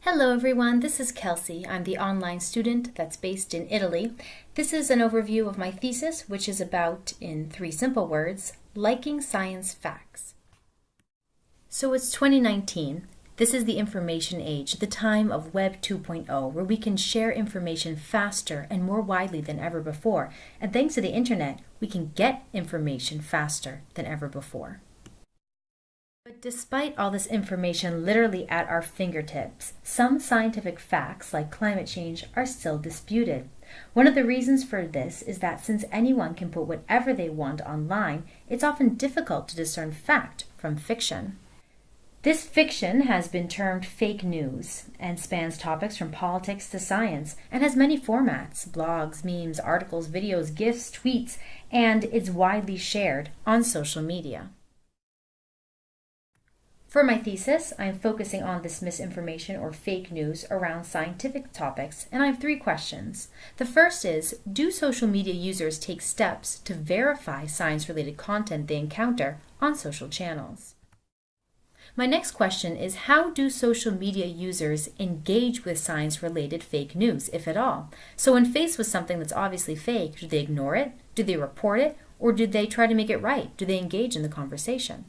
Hello everyone, this is Kelsey. I'm the online student that's based in Italy. This is an overview of my thesis, which is about, in 3 simple words, liking science facts. So it's 2019. This is the information age, the time of Web 2.0, where we can share information faster and more widely than ever before. And thanks to the internet, we can get information faster than ever before. But despite all this information literally at our fingertips, some scientific facts, like climate change, are still disputed. One of the reasons for this is that since anyone can put whatever they want online, it's often difficult to discern fact from fiction. This fiction has been termed fake news and spans topics from politics to science and has many formats: blogs, memes, articles, videos, GIFs, tweets, and is widely shared on social media. For my thesis, I am focusing on this misinformation or fake news around scientific topics, and I have 3 questions. The first is, do social media users take steps to verify science-related content they encounter on social channels? My next question is, how do social media users engage with science-related fake news, if at all? So when faced with something that's obviously fake, do they ignore it? Do they report it? Or do they try to make it right? Do they engage in the conversation?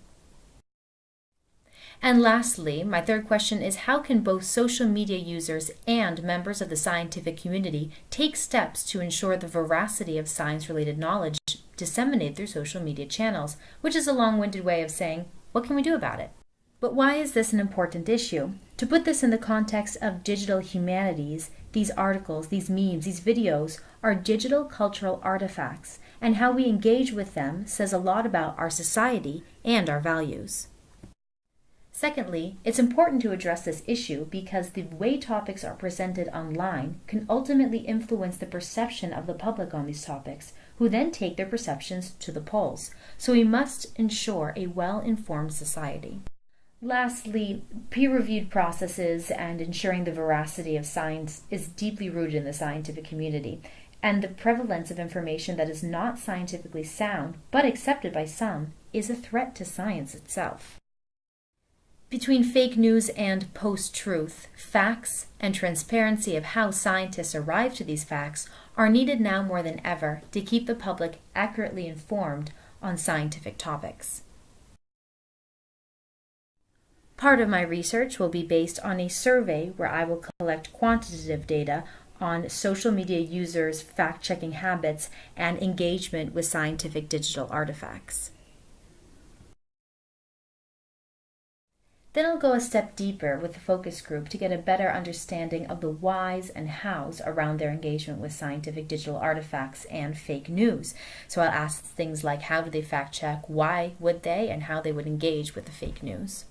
And lastly, my third question is, how can both social media users and members of the scientific community take steps to ensure the veracity of science-related knowledge disseminated through social media channels, which is a long-winded way of saying, what can we do about it? But why is this an important issue? To put this in the context of digital humanities, these articles, these memes, these videos are digital cultural artifacts, and how we engage with them says a lot about our society and our values. Secondly, it's important to address this issue because the way topics are presented online can ultimately influence the perception of the public on these topics, who then take their perceptions to the polls. So we must ensure a well-informed society. Lastly, peer-reviewed processes and ensuring the veracity of science is deeply rooted in the scientific community, and the prevalence of information that is not scientifically sound but accepted by some is a threat to science itself. Between fake news and post-truth, facts and transparency of how scientists arrive to these facts are needed now more than ever to keep the public accurately informed on scientific topics. Part of my research will be based on a survey where I will collect quantitative data on social media users' fact-checking habits and engagement with scientific digital artifacts. Then I'll go a step deeper with the focus group to get a better understanding of the whys and hows around their engagement with scientific digital artifacts and fake news. So I'll ask things like, how do they fact check, why would they, and how they would engage with the fake news.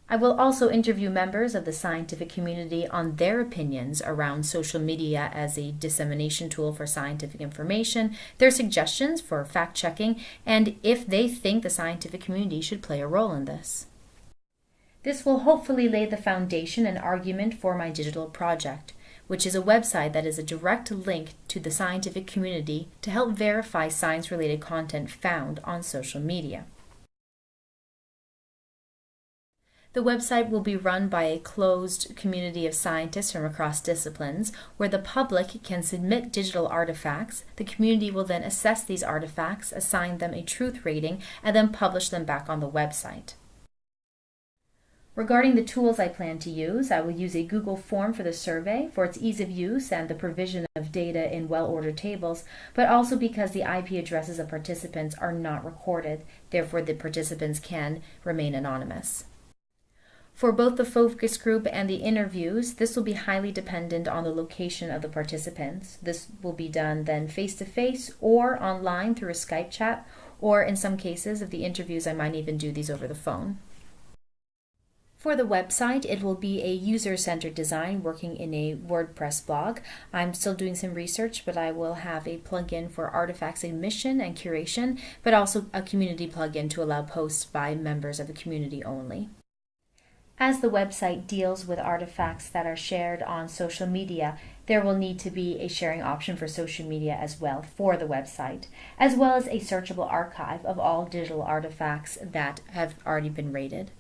I will also interview members of the scientific community on their opinions around social media as a dissemination tool for scientific information, their suggestions for fact checking, and if they think the scientific community should play a role in this. This will hopefully lay the foundation and argument for my digital project, which is a website that is a direct link to the scientific community to help verify science-related content found on social media. The website will be run by a closed community of scientists from across disciplines, where the public can submit digital artifacts. The community will then assess these artifacts, assign them a truth rating, and then publish them back on the website. Regarding the tools I plan to use, I will use a Google form for the survey for its ease of use and the provision of data in well-ordered tables, but also because the IP addresses of participants are not recorded, therefore the participants can remain anonymous. For both the focus group and the interviews, this will be highly dependent on the location of the participants. This will be done then face-to-face or online through a Skype chat, or in some cases of the interviews I might even do these over the phone. For the website, it will be a user-centered design working in a WordPress blog. I'm still doing some research, but I will have a plugin for artifacts admission and curation, but also a community plugin to allow posts by members of the community only. As the website deals with artifacts that are shared on social media, there will need to be a sharing option for social media as well for the website, as well as a searchable archive of all digital artifacts that have already been rated.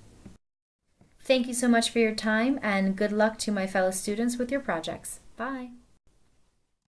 Thank you so much for your time, and good luck to my fellow students with your projects. Bye.